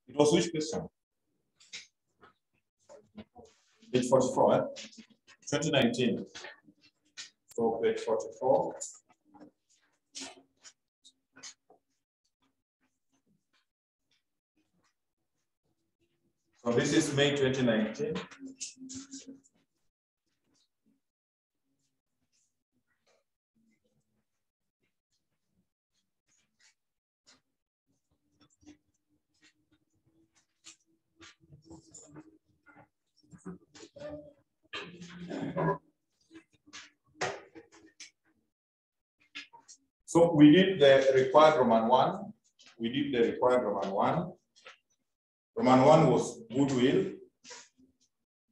It was which question? Page 44, eh? 2019. So page 44. So this is May 2019. So we did the required Roman 1. We did the required Roman 1. Roman 1 was goodwill.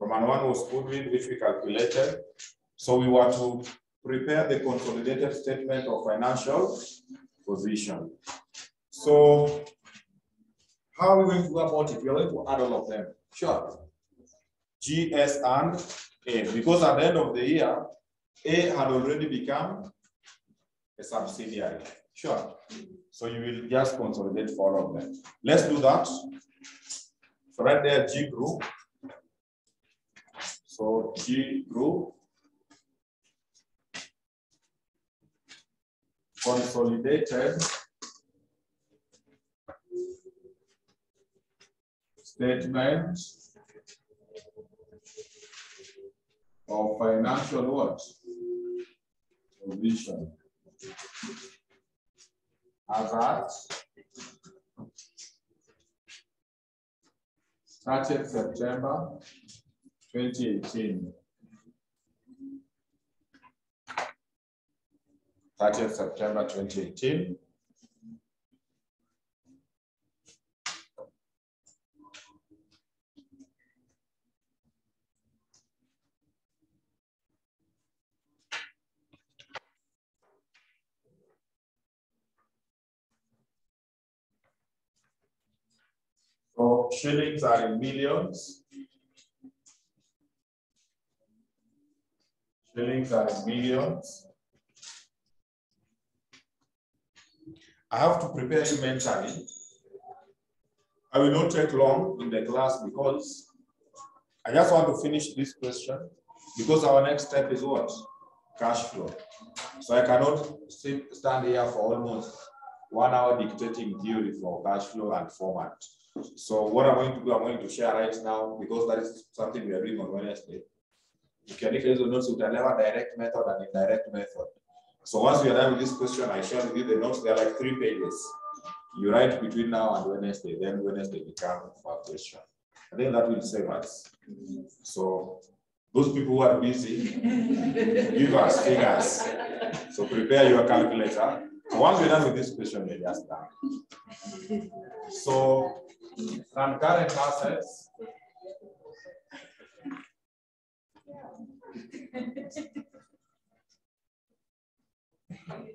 Roman 1 was goodwill, which we calculated. So we were to prepare the consolidated statement of financial position. So how are we going to go about it? We are going to add all of them. Sure. G, S, and A. Because at the end of the year, A had already become a subsidiary. Sure. So you will just consolidate for all of them. Let's do that. So right there, G group. So G group. Consolidated statement of financial what? Position. As at 30th September 2018. 30th September 2018. So shillings are in millions. Shillings are in millions. I have to prepare you mentally. I will not take long in the class because I just want to finish this question because our next step is what? Cash flow. So I cannot stand here for almost 1 hour dictating theory for cash flow and format. So what I'm going to do, I'm going to share right now because that is something we are doing on Wednesday. You can take the notes with a direct method and indirect method. So once we are done with this question, I share with you the notes. They are like 3 pages. You write between now and Wednesday, then Wednesday becomes a question. I think that will save us. So those people who are busy, give us figures. So prepare your calculator. So once we're done with this question, we're just done. So non-current assets.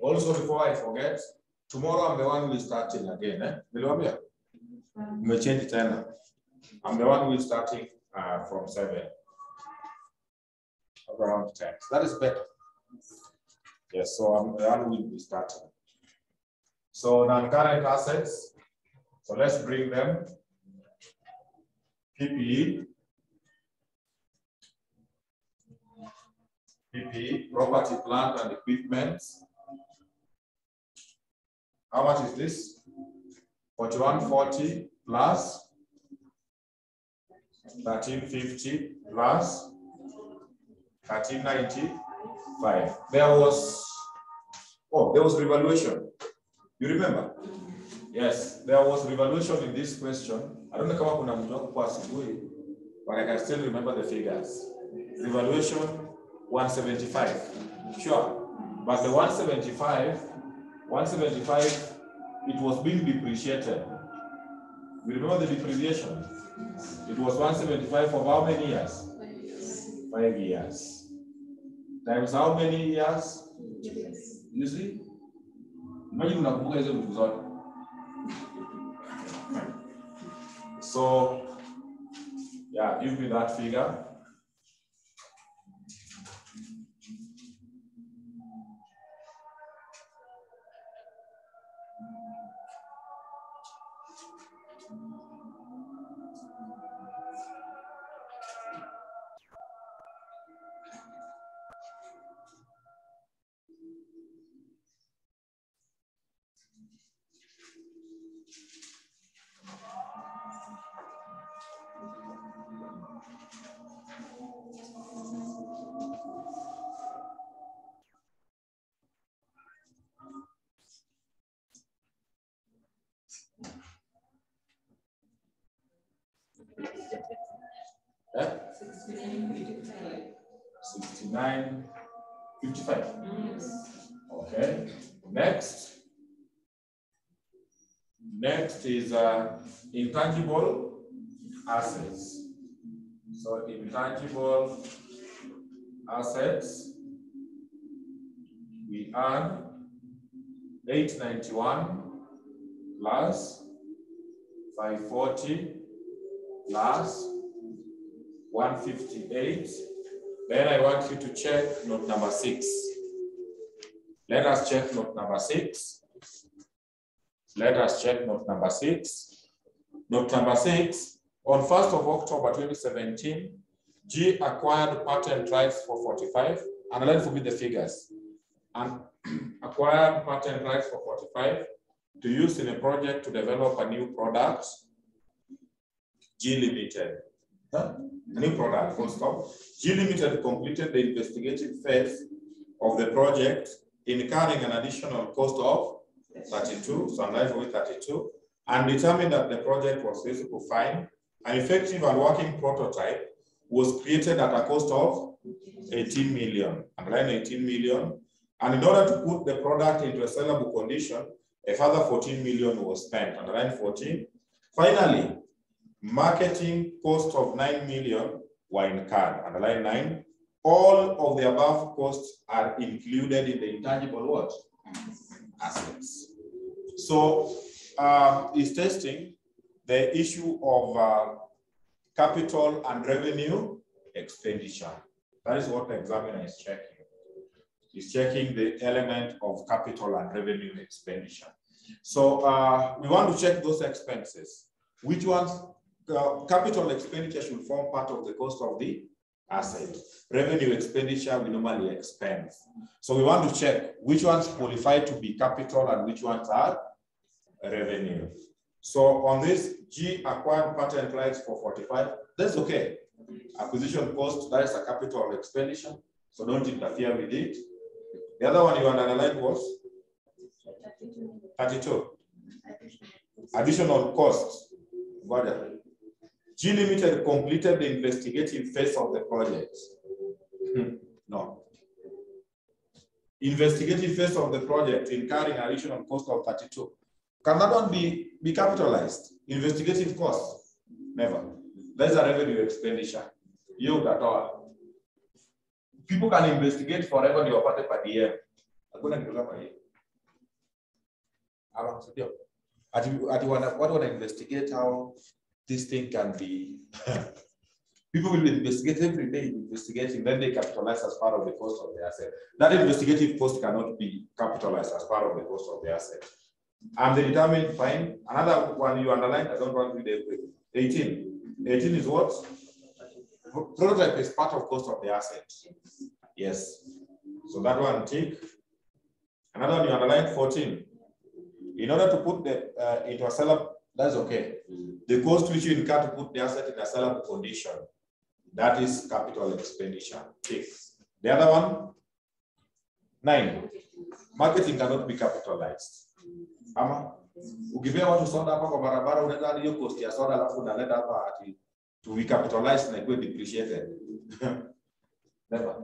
Also, before I forget, tomorrow I'm the one who is starting again. Change it. I'm the one who is starting from 7, around 10. So that is better. Yes, so I'm the one who will be starting. So non-current assets. So let's bring them. PPE, property, plant, and equipment. How much is this? 4140 plus 1350 plus 1395. There was revaluation. You remember? Yes, there was revaluation in this question. I don't know how but I can still remember the figures. Revaluation 175. Sure. But the 175, it was being depreciated. You remember the depreciation? It was 175 for how many years? 5 years. Times how many years? You see? Imagine so, yeah, give me that figure. 69.55. Okay. Next. Next is intangible assets. So intangible assets, we earn 891 plus 540 plus 158. Then I want you to check note number 6. Let us check note number 6. Let us check note number 6. Note number 6, on 1st of October 2017, G acquired patent rights for 45, and let's forget the figures, and acquired patent rights for 45 to use in a project to develop a new product, G Limited. A new product, full stop. G Limited completed the investigative phase of the project, incurring an additional cost of 32, so I'm live with 32, and determined that the project was feasible fine. An effective and working prototype was created at a cost of 18 million, underline 18 million. And in order to put the product into a sellable condition, a further 14 million was spent, underline 14. Finally, marketing cost of 9 million were incurred, underline 9. All of the above costs are included in the intangible what? Assets. So is testing the issue of capital and revenue expenditure. That is what the examiner is checking. He's checking the element of capital and revenue expenditure. So we want to check those expenses. Which ones? Capital expenditure should form part of the cost of the asset. Revenue expenditure we normally expense. So we want to check which ones qualify to be capital and which ones are revenue. So on this, G acquired patent rights for 45. That's okay. Acquisition cost, that is a capital expenditure. So don't interfere with it. The other one you underlined was 32. Additional cost. G Limited completed the investigative phase of the project. No. Investigative phase of the project, incurring additional cost of 32. Can that one be capitalized? Investigative cost? Never. That's a revenue expenditure. You at all. People can investigate for revenue or part per DM. What want to investigate how this thing can be. People will investigate every day, investigating, then they capitalize as part of the cost of the asset. That investigative cost cannot be capitalized as part of the cost of the asset. And they determine fine. Another one you underline, I don't want to read everything. 18. 18 is what? Prototype is part of cost of the asset. Yes. So that one tick. Another one you underline 14. In order to put the into a seller, that's okay. The cost which you incur to put the asset in a sellable condition, that is capital expenditure. Tick. The other one, 9. Marketing cannot be capitalized. Ama ukipea watu soda hapa kwa barabara unaweza hiyo cost ya soda alafu unaleta hapa ati to be capitalized na iwe depreciated. Never.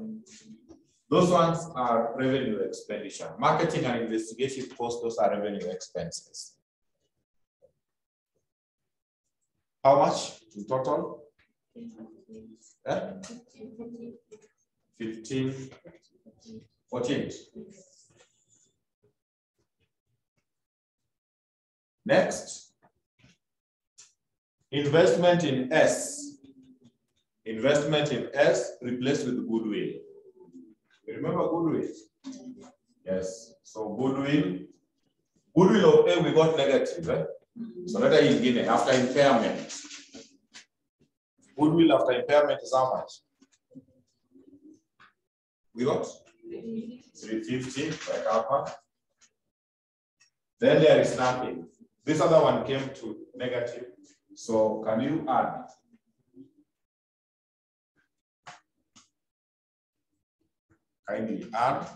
Those ones are revenue expenditure. Marketing and investigative costs, those are revenue expenses. How much in total? 15, 14. Next, investment in S. Investment in S replaced with goodwill. You remember goodwill? Yes. So goodwill of A we got negative. So let us begin after impairment. Goodwill after impairment is how much? We got 350 like alpha. Then there is nothing. This other one came to negative. So can you add? Kindly add.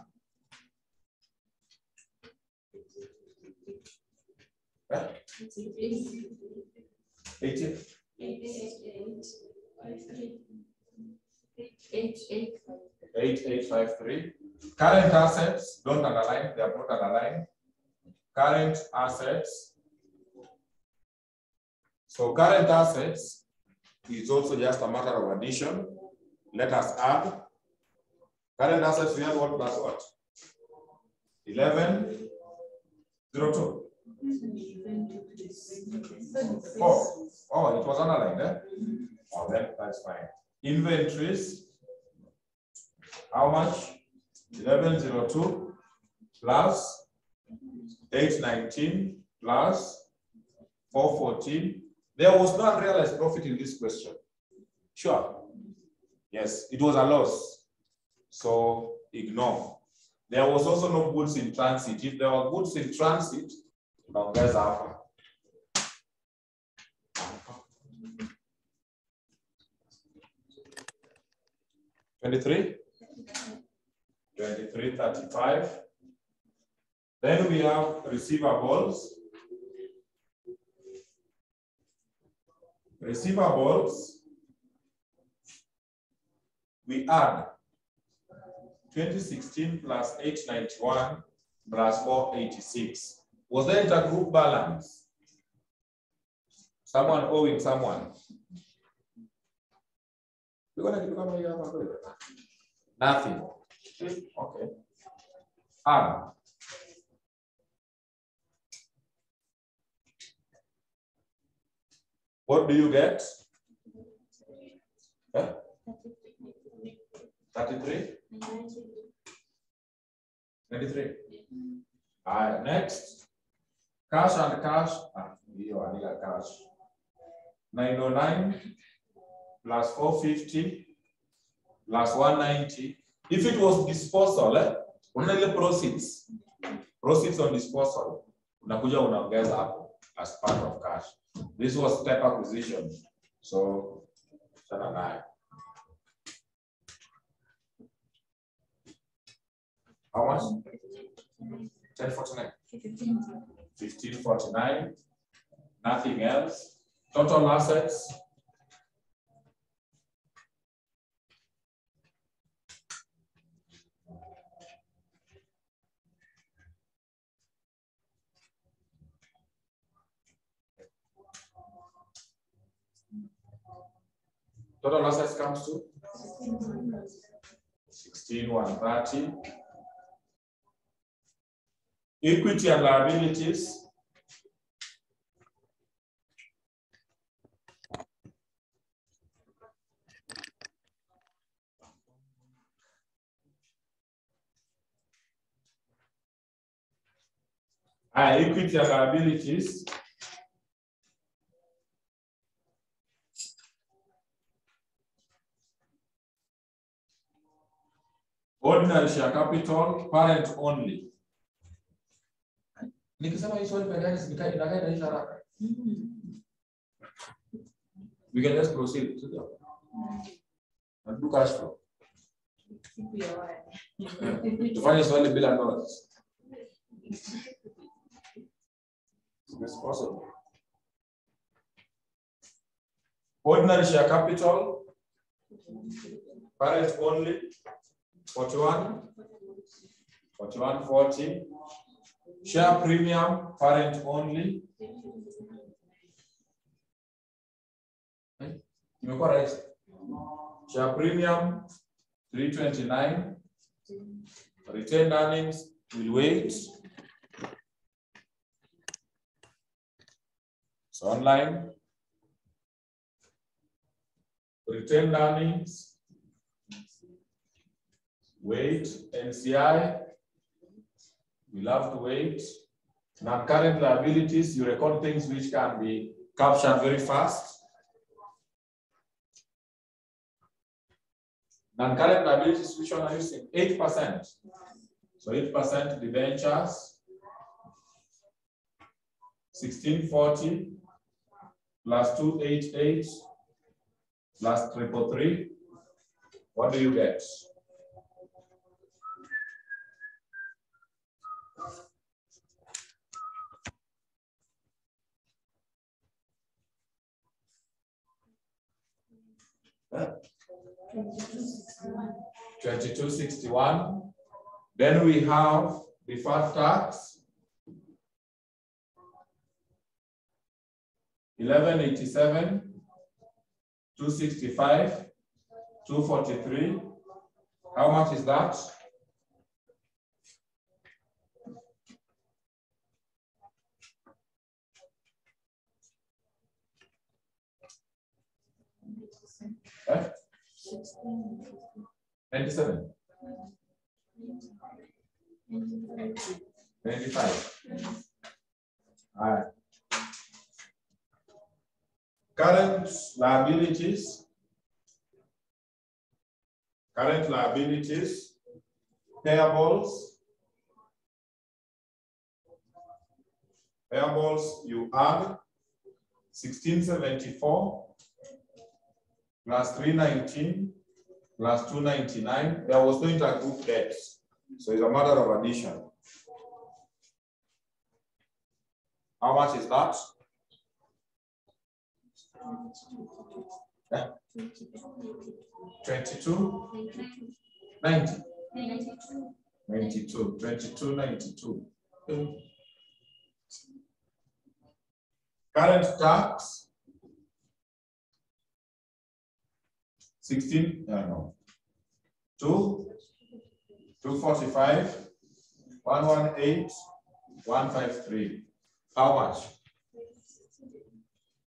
Yeah? 18. 853. Current assets, don't underline, they are not underlined. Current assets. So current assets is also just a matter of addition. Let us add. Current assets, we have what plus what? 1102. Oh, it was underlined, eh? Oh, then that's fine. Inventories, how much? 1102 plus 819 plus 414. There was no unrealized profit in this question. Sure. Yes, it was a loss. So ignore. There was also no goods in transit. If there were goods in transit, guys are 23, 35. Then we have receivables. Receivables, we add 2016 plus 891 plus 486. Was there intergroup balance? Someone owing someone? Nothing. Okay. Add. What do you get? 33? 93. Next. Cash and cash. Cash. 909 plus 450 plus 190. If it was disposal, only proceeds. Proceeds on disposal. Unakuja unaongeza hapo as part of cash. This was step acquisition. So, how much? 1049. 1549. Nothing else. Total assets. Total assets comes to 16,130. Equity and liabilities. Equity and liabilities. Ordinary share capital, parent only. Nikisema hii swali pekee yake inakaa haraka. We can just proceed to the do cash flow. Tufanye swali bila notes. It's possible. Ordinary share capital, parent only. 41.40. Share premium, parent only. Share premium, 329. Retained earnings will wait. It's online. Retained earnings. Wait, NCI, we'll have to wait. Non-current liabilities, you record things which can be captured very fast. Non-current liabilities, which one are you using? 8%. So 8% debentures, 1640 plus 288 plus 333. What do you get? 2261. Then we have deferred tax, 1187, 265, 243. How much is that? Eh? 97. 95. All right. Current liabilities. Current liabilities. Payables. Payables, you add 1674 plus 319 plus 299. There was no intergroup debts, so it's a matter of addition. How much is that? Yeah. 22, 90, 92, 22, 92. Current tax, 16, no, 245, 118, 153. How much?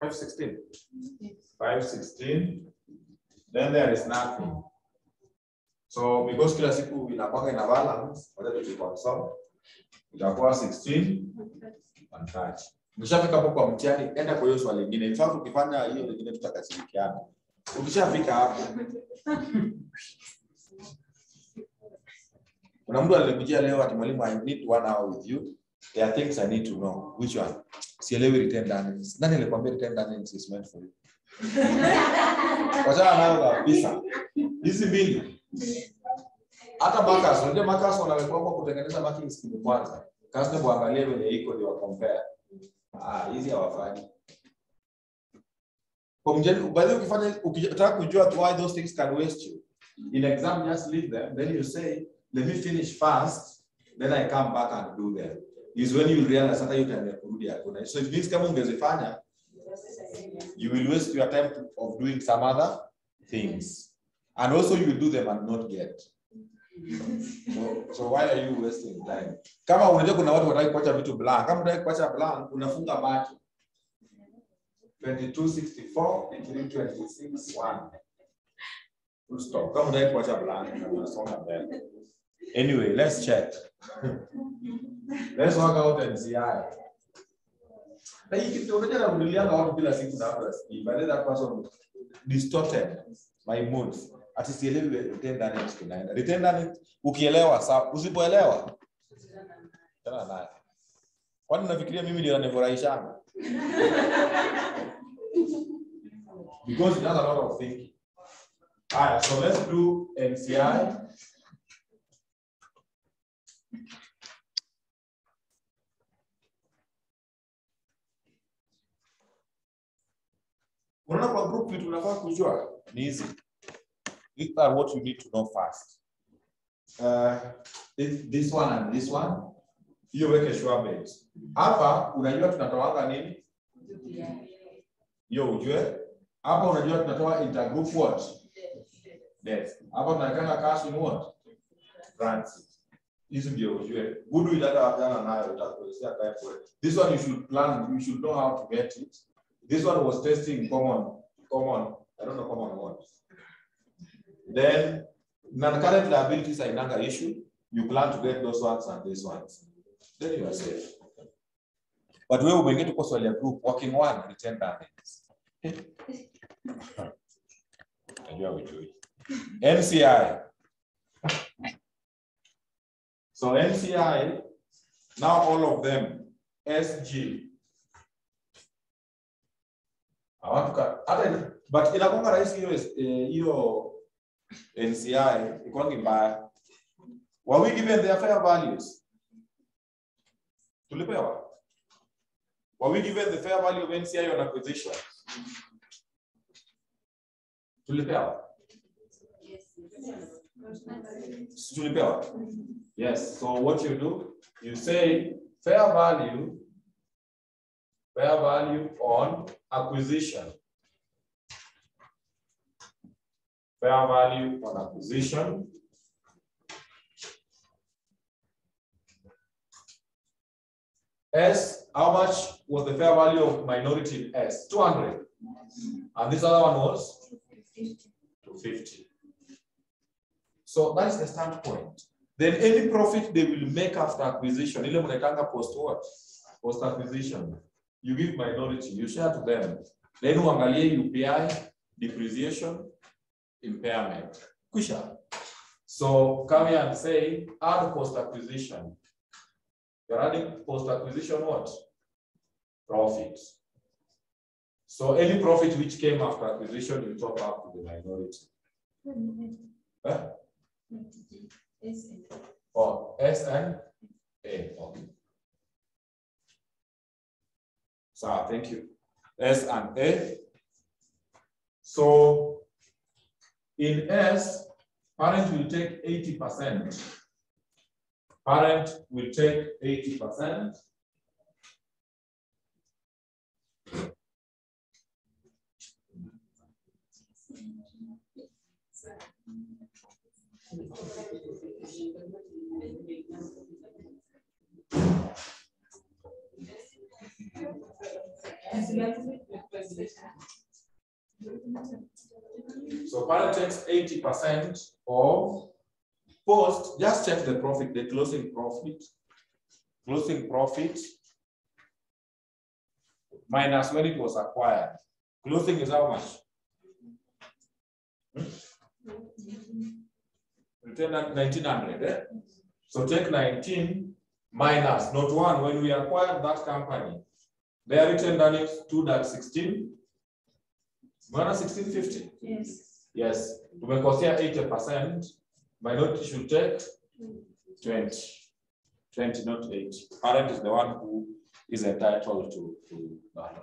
516. 516. Then there is nothing. So because kila siku inakuwa ina balance, whatever you console, itakuwa 16 and 30. Ukishafika hapo kwa mtihani, enda kwa hiyo swali lingine. In fact, ukifanya hiyo lingine tutakashirikiana. Ukishafika hapo. Kuna mtu alikujia leo ati mwalimu, I need 1 hour with you. There are things I need to know. Which one? Sielewi return earnings. Nani alikwambia return earnings is meant for you? Kwa sababu nayo kabisa. Hizi mbili. Hata Marcus, unajua Marcus wanalikuwa kutengeneza marking scheme kwanza. Customer muangalie vile iko ndio wa compare. Hizi hawafanyi. Kwa mjani, baadhi ukitaka kujua why those things can waste you. In exam, just leave them. Then you say, let me finish fast. Then I come back and do them. Is when you realize that you can do. So it means kama ungezifanya, you will waste your time of doing some other things. And also you will do them and not get. So why are you wasting time? Kama unajua kuna watu wataki kuacha vitu blank. Kama unataka kuacha blank, unafunga macho. 2264, 2326, 1. Full stop. Kama unataka kuacha blank, unasonga mbele. Anyway, let's check. Let's work out NCI. Na hiki ndio unajua kuliana watu bila siku na watu asiki. But that person distorted my moods. Ati sielewi return earnings tunaenda. Return earnings ukielewa sawa, usipoelewa tena naye. Kwani unafikiria mimi ndio nanefurahisha? Because it does a lot of thinking. Alright, so let's do NCI. Unaona kwa group vitu unafaa kujua ni hizi. These are what you need to know first. This one and this one. Hiyo weke sure bet. Hapa unajua tunatoanga nini? Hiyo ujue. Hapa unajua tunatoa intergroup what? Debt. Hapa tunaweka cash in what? Transit. Hizo ndio ujue. Good will hata wajana nayo utakuelezea time for it. This one you should plan, you should know how to get it. This one was testing common, I don't know common what. Then non-current liabilities are another issue. You plan to get those ones and these ones. Then you are safe. But we will get to swali group working one return earnings. NCI. So NCI, now all of them, SG. But inakonga rahisi hiyo NCI ikongi mbaya. Were we given their fair values? Tulipewa. Were we given the fair value of NCI on acquisition? Tulipewa. Yes. So what you do, you say fair value on acquisition. Fair value on acquisition. S, how much was the fair value of minority in S? 200. And this other one was 250. So that's the standpoint. Then any profit they will make after acquisition, ile mnaitanga post what? Post acquisition. You give minority, you share to them. Then uangalie UPI, depreciation, impairment. Kusha. So come here and say add post acquisition. You're adding post acquisition what? Profit. So any profit which came after acquisition, you top up to the minority. Huh? Oh, S and A. Okay. So thank you. S and A. So in S, parent will take 80%. Parent will take 80%. So parent takes 80% of post, just check the profit, the closing profit. Closing profit minus when it was acquired. Closing is how much? Return at 1900. Eh? So take 19 minus, not 1. When we acquired that company, their return earnings stood at 16. 1650? Yes. Yes. To make us here 80%, minority should take 20. 20, not 8. Parent is the one who is entitled to that.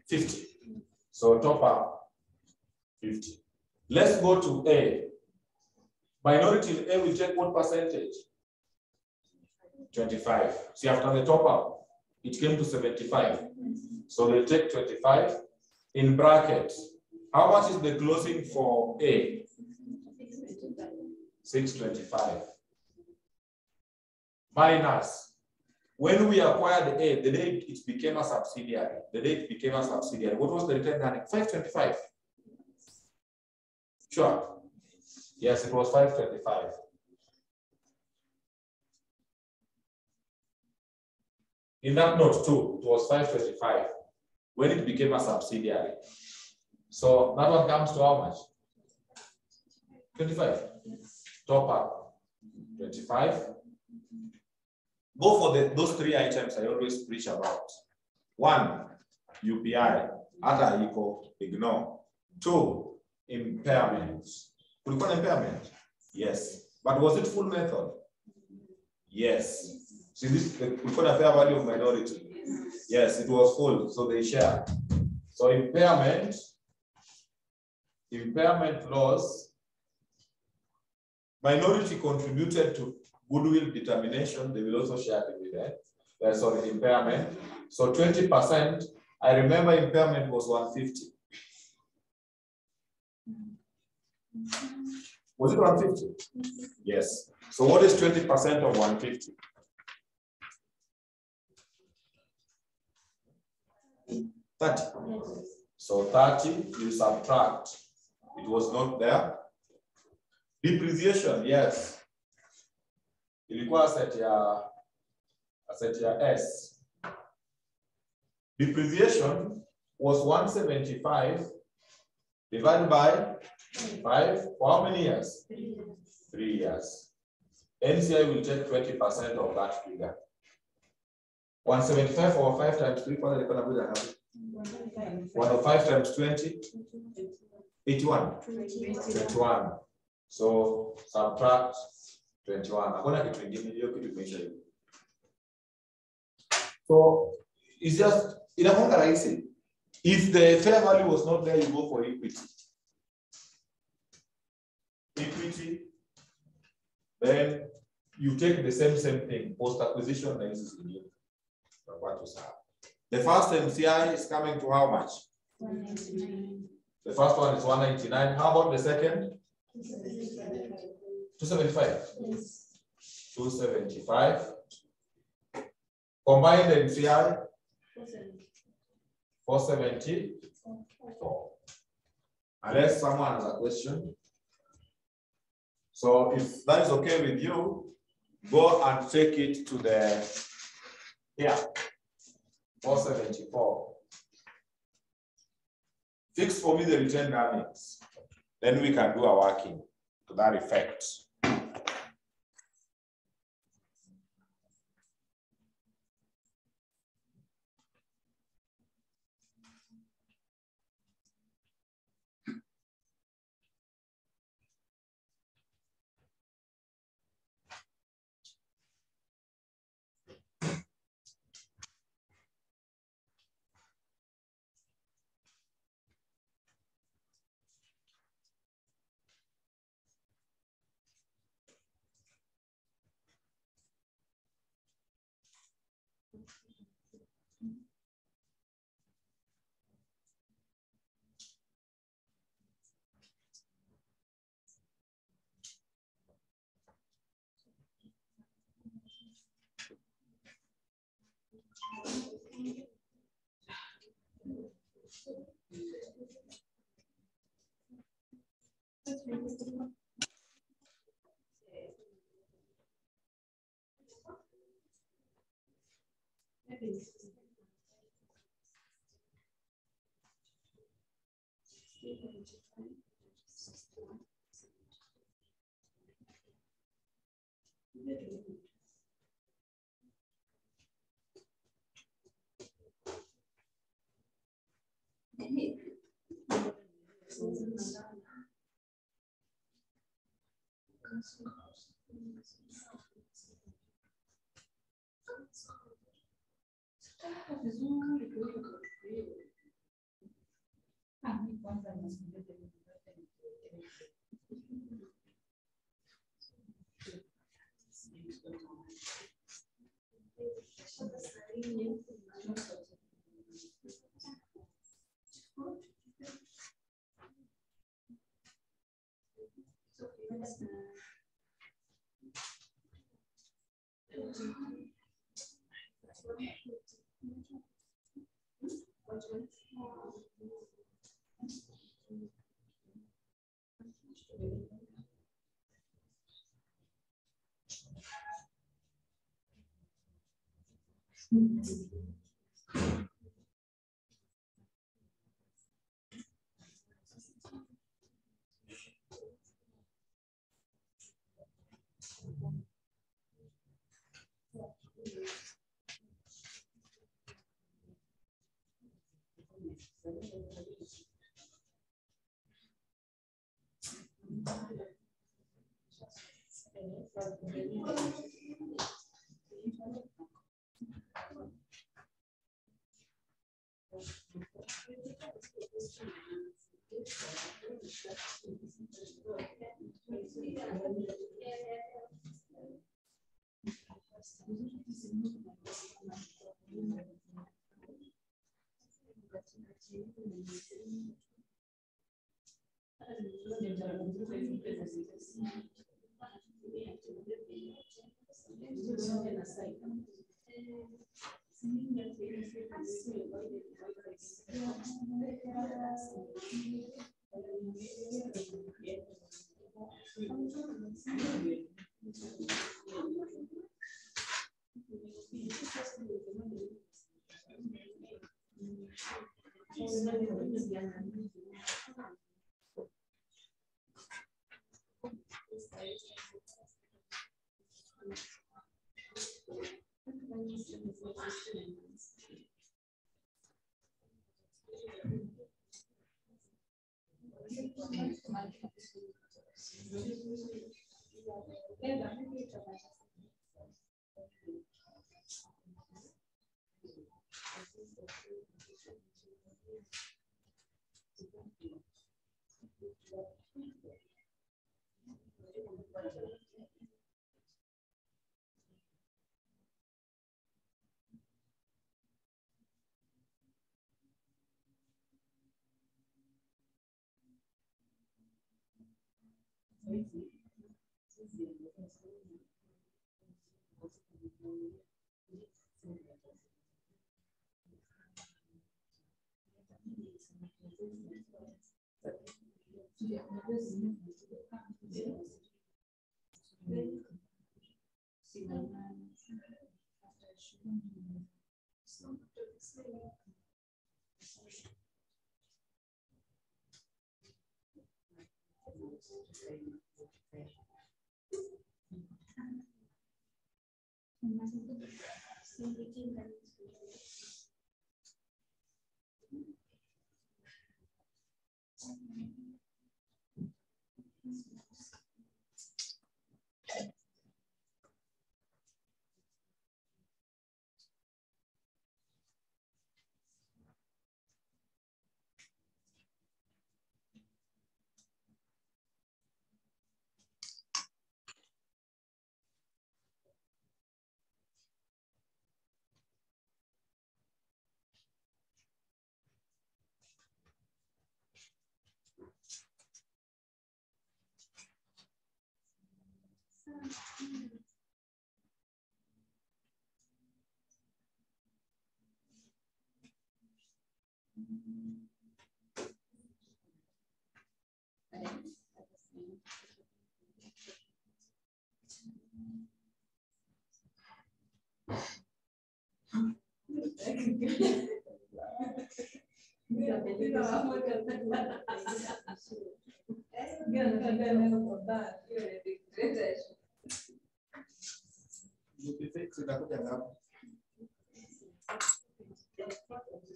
$50. So top up 50. Let's go to A. Minority in A will take what percentage? 25. See, after the top up, it came to 75. So they'll take 25 in bracket. How much is the closing for A? 625. Minus. When we acquired A, the day it became a subsidiary. What was the return earning? 525. Sure. Yes, it was 525. In that note too, it was 525 when it became a subsidiary. So that one comes to how much? 25. Top up 25. Go for those 3 items I always preach about. 1, UPI, other equal, ignore. 2, impairments. Impairment? Yes. But was it full method? Yes. See, this we call a fair value of minority. Yes, it was full, so they share. So impairment loss, minority contributed to goodwill determination, they will also share dividend. Sorry, impairment. So 20%, I remember impairment was 150. Was it 150? Yes. So what is 20% of 150? 30. So 30, you subtract. It was not there. Depreciation, yes. Ilikuwa asset ya S. Depreciation was 175 divided by 5 for how many years? 3 years. NCI will take 20% of that figure. 175 over 5 times 3, 105 times 20, 81. 21. So subtract 21. I'm going to get So it's just, if the fair value was not there, you go for equity. Equity, then you take the same thing, post-acquisition basis in you. The first MCI is coming to how much? 199. The first one is 199. How about the second? 275. Yes. 275. Combined MCI? 474. Unless someone has a question. So if that is okay with you, go and take it to the, here, 474. Fix for me the retained earnings. Then we can do a working to that effect.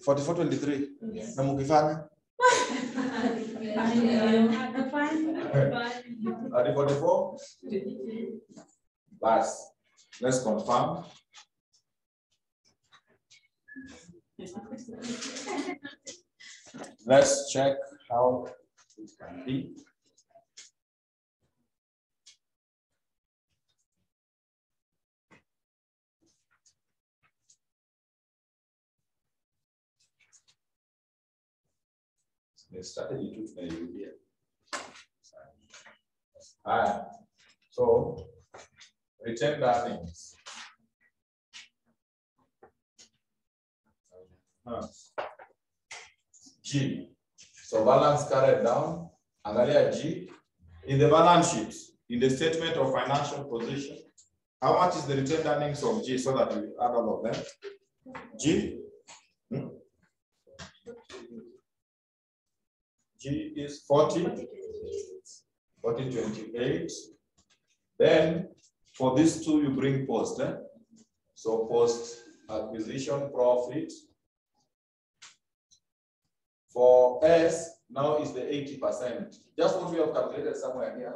$44.23 na mukifanya hadi 44. Let's confirm. Let's check how it can be. The strategy took the idea. So retained earnings. G. So balance carried down. Angalia G. In the balance sheet, in the statement of financial position, how much is the retained earnings of G so that we add all of them? G. G is 40.28. Then for these two, you bring post. So post acquisition profit. For S, now is the 80%. Just what we have calculated somewhere here.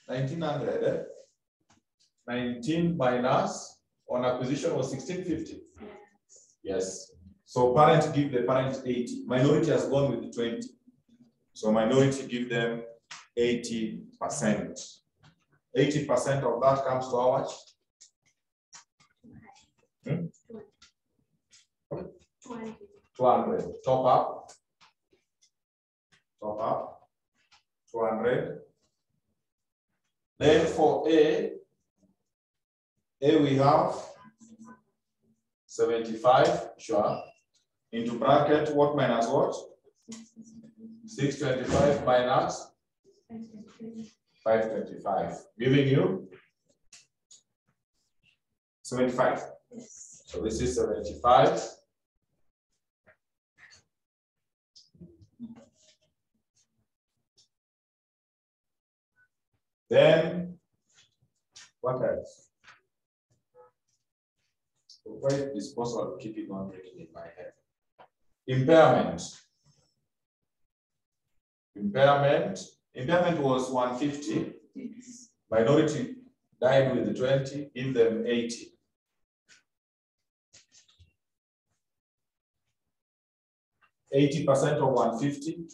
1900. 19 minus on acquisition was 1650. Yes. So parent give the parent 80. Minority has gone with the 20. So minority give them 80%. 80% of that comes to how much? 200. Top up. 200. Then for A we have 75, sure. Into bracket, what minus what? 625 minus 525, giving you 75. Yes. So this is 75. Then, what else? Why is possible to keep it on written in my head? Impairment. Impairment was 150. Minority died with the 20, give them 80. %80 of 150.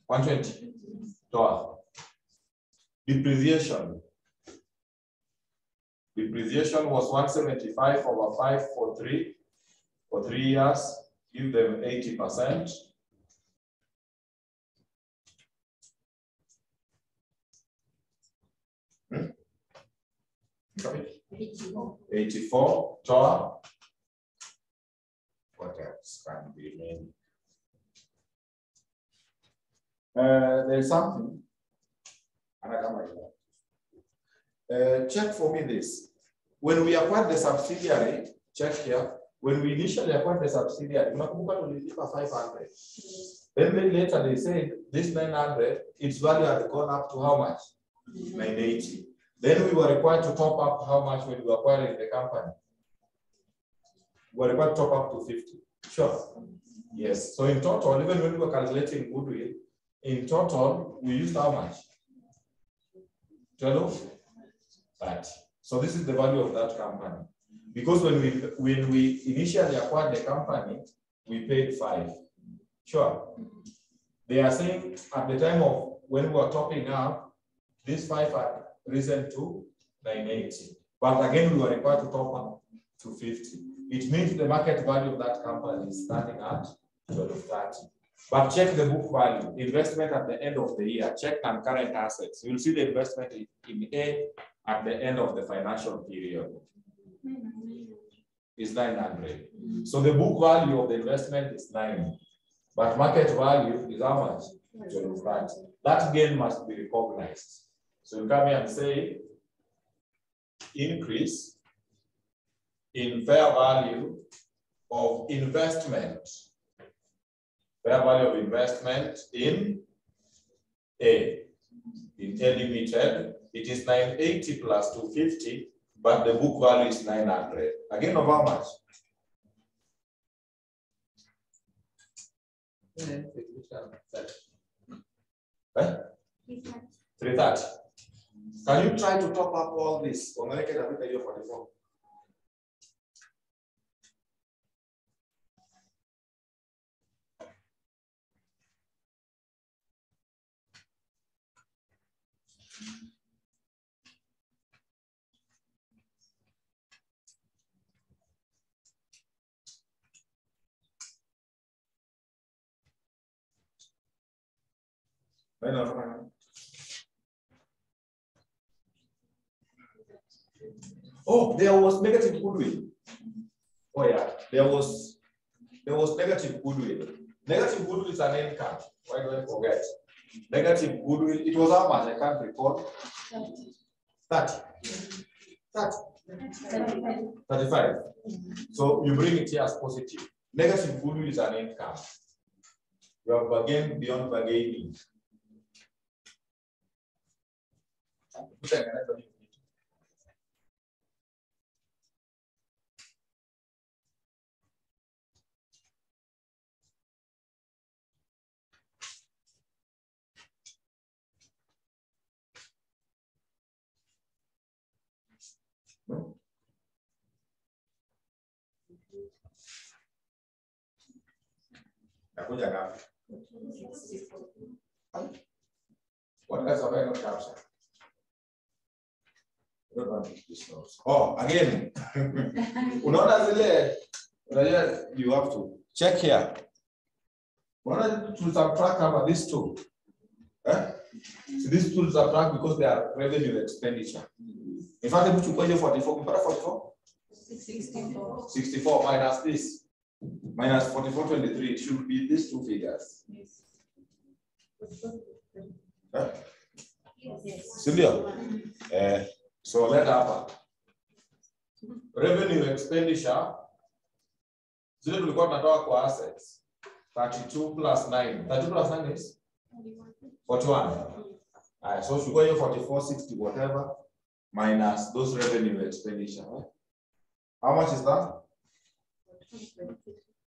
120. Depreciation. Depreciation was 175 over 5 for 3 years. Give them 80%. Hmm? 84. Toa. What else can be named? There's something. Check for me this. When we acquired the subsidiary, check here. When we initially acquired the subsidiary, 500. Then later they said this 900, its value had gone up to how much? 980. Then we were required to top up how much when we were acquiring the company? We were required to top up to 50. Sure. Yes. So in total, even when we were calculating goodwill, in total, we used how much? 12? 30. So this is the value of that company. Because when we initially acquired the company, we paid 5. Sure. They are saying at the time of when we were topping up, this 5 had risen to 980. But again, we were required to top up to 50. It means the market value of that company is starting at 1230. But check the book value, investment at the end of the year, check on current assets. You'll see the investment in A at the end of the financial period is 900. So the book value of the investment is 9, but market value is how much? 1230. That gain must be recognized. So you come here and say increase in fair value of investment. Fair value of investment in A. In A Limited, it is 980 plus 250, but the book value is 900. Again, of how much? Eh? 330. Can you try to top up all this? Or make it a bit of 44. Oh, there was negative goodwill. Oh yeah, there was negative goodwill. Negative goodwill is an income. Why do I forget? Negative goodwill, it was how much? I can't recall. 30. 35. So you bring it here as positive. Negative goodwill is an income. You have bargained beyond bargaining. What else have I not captured? Oh, again. You have to check here. To subtract these two. So these two subtract because they are revenue expenditure. In fact, if you pay 44, 64 minus this. Minus 44.23, it should be these two figures. Yes. Huh? Yes. So let happen. Revenue expenditure. Zile tulikuwa tunatoa kwa assets. 32 plus 9. 32 plus 9 is 41. So if you go here 44, 60, whatever, minus those revenue expenditure. Right? How much is that?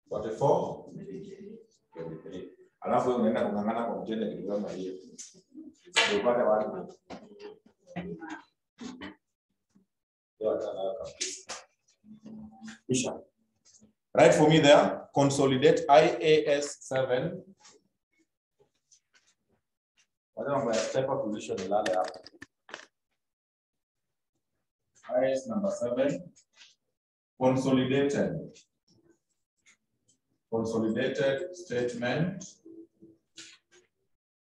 44, 23. Alafu unaenda kungangana kwa mtende kitu kama hiyo. Upate wapi? Right for me there. Consolidate IAS 7. Whatever my step up position ilale hapo. IS number 7, consolidated. Consolidated statement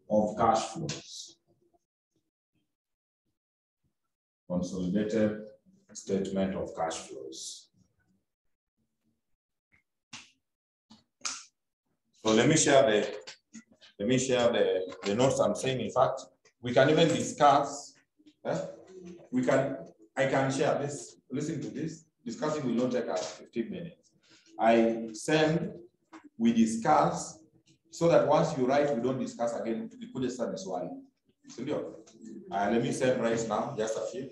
of cash flows. Consolidated statement of cash flows. So let me share the notes I'm saying. In fact, we can even discuss. I can share this. Listen to this. Discussing will not take us 15 minutes. I send, we discuss, so that once you write, we don't discuss again. We put this on this one. Let me send right now, just a few.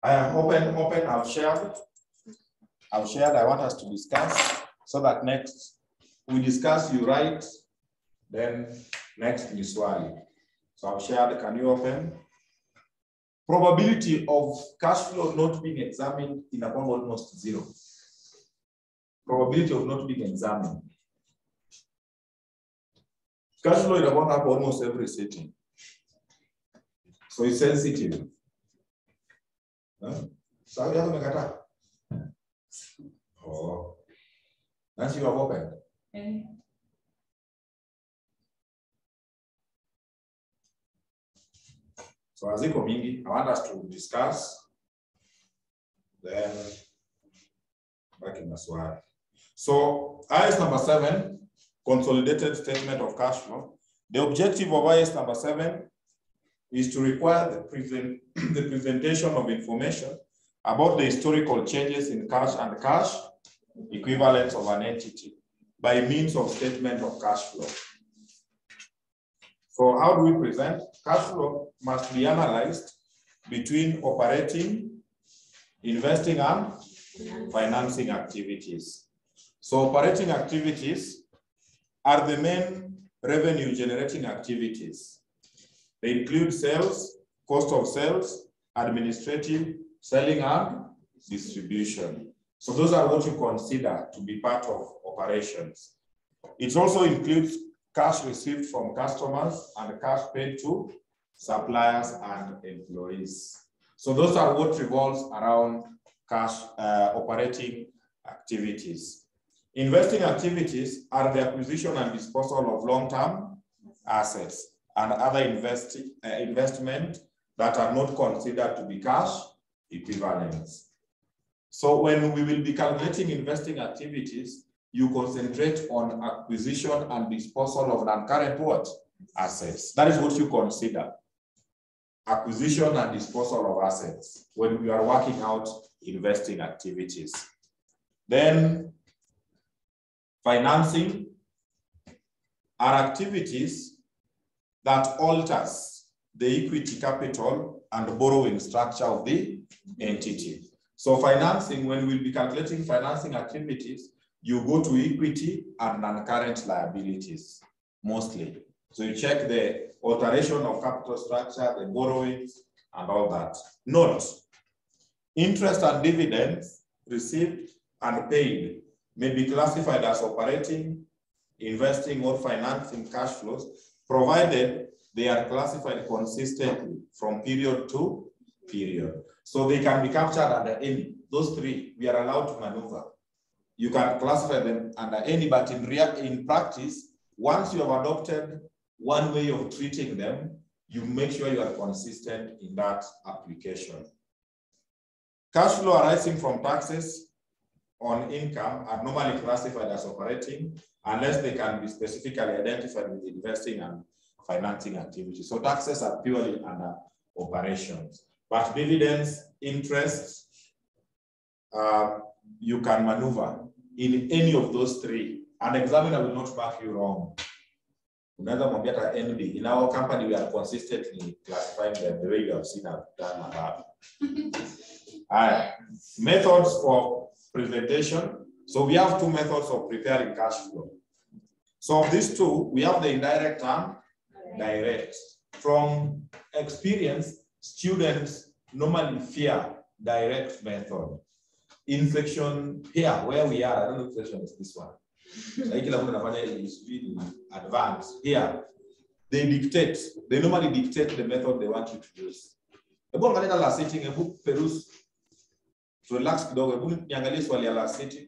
I am open, I've shared. I want us to discuss so that next we discuss, you write, then next you swallow. So I've shared, can you open? Probability of cash flow not being examined in above almost zero. Probability of not being examined. Cash flow is about up almost every setting. So it's sensitive. So you have to make a oh, that's you have opened. So as I want us to discuss, then back in the slide. So IS number 7, consolidated statement of cash flow. The objective of IS number 7 is to require the presentation of information about the historical changes in cash and cash equivalents of an entity by means of statement of cash flow. So how do we present? Cash flow must be analyzed between operating, investing, and financing activities. So operating activities are the main revenue generating activities. They include sales, cost of sales, administrative, selling, and distribution. So those are what you consider to be part of operations. It also includes cash received from customers and cash paid to suppliers and employees. So those are what revolves around cash operating activities. Investing activities are the acquisition and disposal of long-term assets and other investment that are not considered to be cash equivalents. So when we will be calculating investing activities, you concentrate on acquisition and disposal of non-current what? Assets. That is what you consider. Acquisition and disposal of assets when we are working out investing activities. Then financing are activities that alters the equity capital and borrowing structure of the entity. So financing, when we'll be calculating financing activities, you go to equity and non-current liabilities, mostly. So you check the alteration of capital structure, the borrowings, and all that. Note, interest and dividends received and paid may be classified as operating, investing, or financing cash flows, provided they are classified consistently from period to period. So they can be captured under any. Those three, we are allowed to maneuver. You can classify them under any, but in practice, once you have adopted one way of treating them, you make sure you are consistent in that application. Cash flow arising from taxes on income are normally classified as operating unless they can be specifically identified with investing and financing activities. So taxes are purely under operations, but dividends, interest, you can maneuver in any of those three. An examiner will not back you wrong. In our company, we are consistently classifying them the way you have seen I've done above. Methods for presentation. So we have two methods of preparing cash flow. So of these two, we have the indirect and direct. From experience, students normally fear direct method. In section here, where we are, I don't know if section is this one. Is really advanced. Here, they normally dictate the method they want you to use. A book last sitting, a book Perus to relax the dog, a book Yangalis while you're last sitting,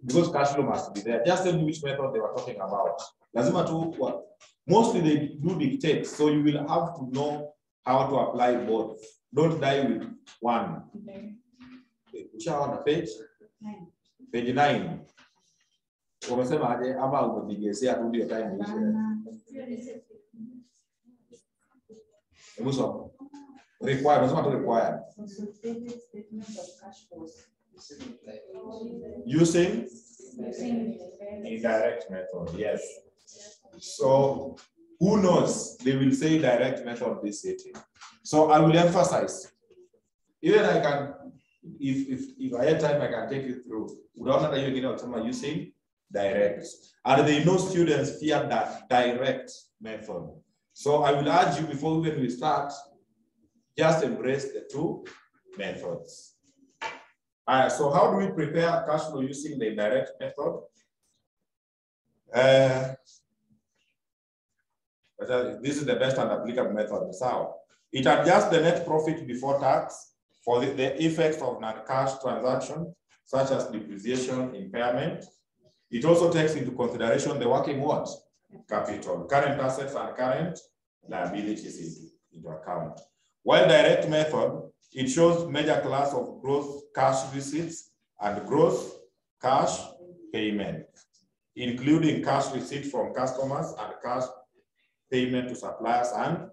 because cash flow must be there. Just tell me which method they were talking about. Lazima to what? Mostly they do dictate, so you will have to know how to apply both. Don't die with one. Which are on the page? Page 9. Umesema aje ama umedigezea tu ndio time hiyo. Emuso. Required, unasema tu required. Using indirect method, yes. So who knows? They will say direct method this setting. So I will emphasize. Even I can, if I had time, I can take you through. Without that, you're using direct. And they know students fear that direct method. So I will urge you before when we start, just embrace the two methods. So how do we prepare cash flow using the indirect method? This is the best and applicable method. So it adjusts the net profit before tax for the effects of non-cash transactions, such as depreciation, impairment. It also takes into consideration the working what? Capital, current assets and current liabilities into account. While direct method, it shows major class of gross cash receipts and gross cash payment, including cash receipt from customers and cash payment to suppliers and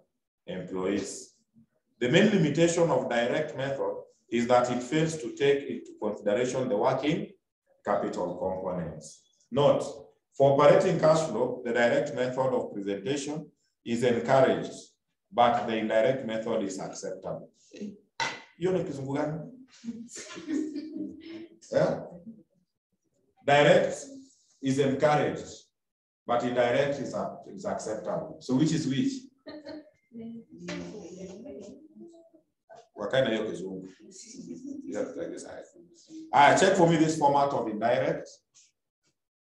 employees. The main limitation of direct method is that it fails to take into consideration the working capital components. Note, for operating cash flow, the direct method of presentation is encouraged, but the indirect method is acceptable. Yeah? Direct is encouraged, but indirect is acceptable. So which is which? What kind of yoke is wrong? You have to like this. Check for me this format of indirect.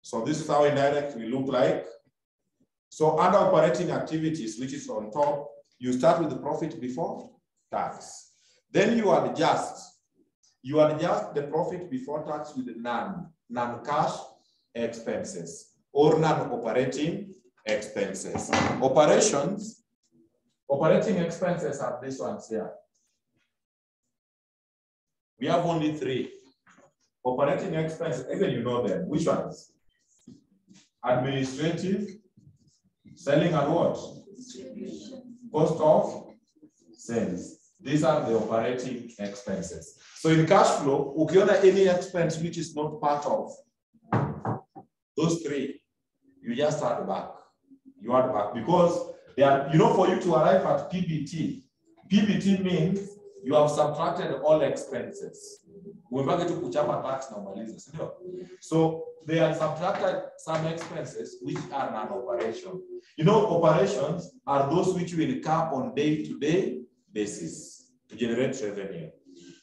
So this is how indirect will look like. So under operating activities, which is on top, you start with the profit before tax. Then you adjust the profit before tax with non-cash expenses or non-operating expenses. Operating expenses are these ones here. We have only 3. Operating expenses, even you know them. Which ones? Administrative, selling and what? Cost of sales. These are the operating expenses. So in cash flow, ukiona any expense which is not part of those 3, you just add back. You add back because they are, for you to arrive at PBT, PBT means you have subtracted all expenses. Umebaki tu kuchapa tax na umalize, si ndio? So they are subtracted some expenses which are non-operation. You know, operations are those which will incur on day-to-day basis to generate revenue.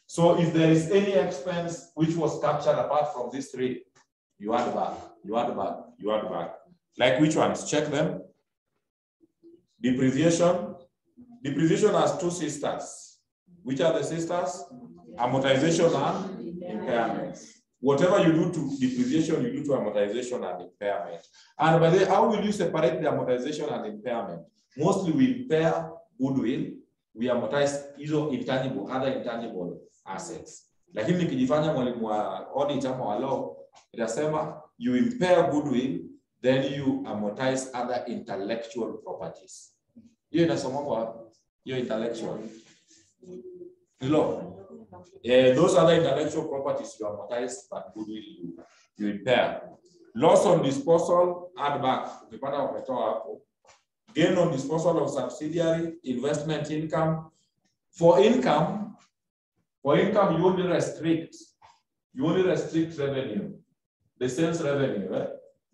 So if there is any expense which was captured apart from these three, you add back, you add back, you add back. Like which ones? Check them. Depreciation. Depreciation has two sisters. Which are the sisters? Amortization and impairment. Whatever you do to depreciation, you do to amortization and impairment. And by the way, how will you separate the amortization and impairment? Mostly we impair goodwill, we amortize intangible, other intangible assets. Lakini nikijifanya mwalimu wa audit ama wa law, itasema you impair goodwill, then you amortize other intellectual properties. Hiyo inasoma kwa hiyo intellectual. Law. Those other intellectual properties you amortize, but goodwill you impair. Loss on disposal, add back. Ukipata umetoa hapo. Gain on disposal of subsidiary, investment income. For income, you only restrict revenue, the sales revenue, right?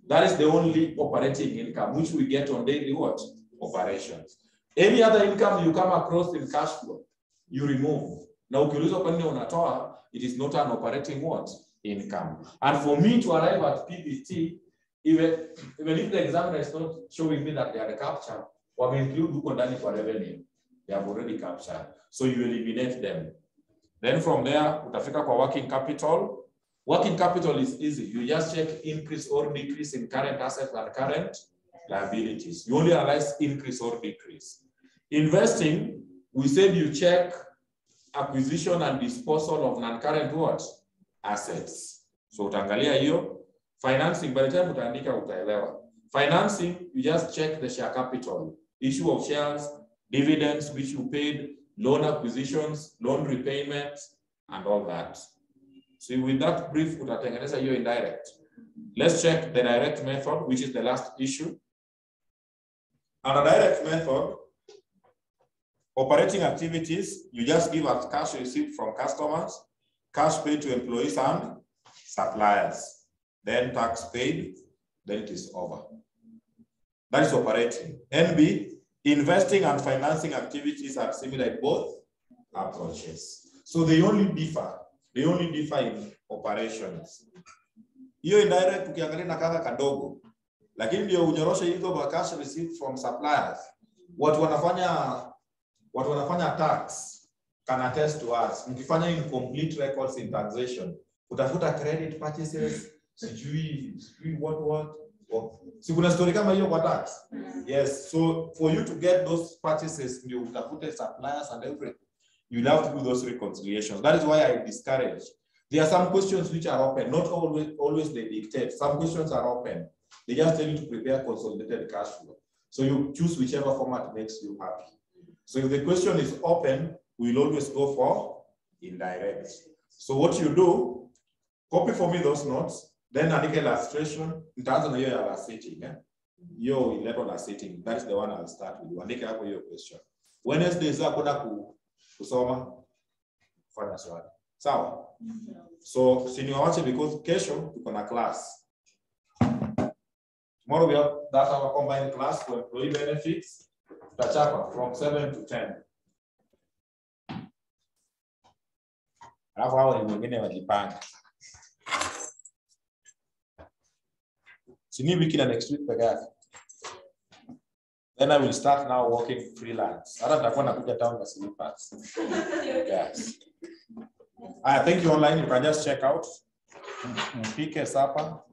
That is the only operating income which we get on daily what? Operations. Any other income you come across in cash flow, you remove. Now, it is not an operating what? Income. And for me to arrive at PBT, even if the examiner is not showing me that they are captured, or include for revenue, they have already captured. So you eliminate them. Then from there, utafika kwa working capital. Working capital is easy. You just check increase or decrease in current assets and current liabilities. You only analyze increase or decrease. Investing, we said you check acquisition and disposal of non-current what? Assets. So utaangalia hiyo. Financing, by the time utaandika utaelewa. Financing, you just check the share capital. Issue of shares, dividends which you paid, loan acquisitions, loan repayments, and all that. So with that brief, utatengeneza hiyo indirect. Let's check the direct method, which is the last issue. And a direct method, operating activities, you just give us cash received from customers, cash paid to employees and suppliers, then tax paid, then it is over. That is operating. NB, investing and financing activities are similar in both approaches. So they only differ in operations. Hiyo indirect ukiangalia na kaka kadogo, lakini ndio unyoroshe hizo kwa cash received from suppliers. Watu wanafanya tax can attest to us. Mkifanya incomplete records in taxation, utafuta credit purchases, sijui what. Si kuna story kama hiyo kwa tax? Yes, so for you to get those purchases, ndio utafute suppliers and everything. You'll have to do those reconciliations. That is why I discourage. There are some questions which are open, not always they dictate. Some questions are open. They just tell you to prepare consolidated cash flow. So you choose whichever format makes you happy. So if the question is open, we'll always go for indirect. So what you do, copy for me those notes, then andika illustration. Nitaanza na hiyo ya last sitting. Hiyo level last sitting. That is the one I'll start with. Andika hapo hiyo question. Wednesday is hakuna kusoma fanya swali. Sawa? So siniwaache because kesho tuko na class. Tomorrow we have that our combined class for employee benefits. Tutachapa from 7 to 10. Alafu hao ni wengine wajipanga. Sini wiki na next week peke yake. Then I will start now working freelance. Hata nitakuwa nakuja town na slippers. Yes. I think you online, you can just check out. Mpike sapa.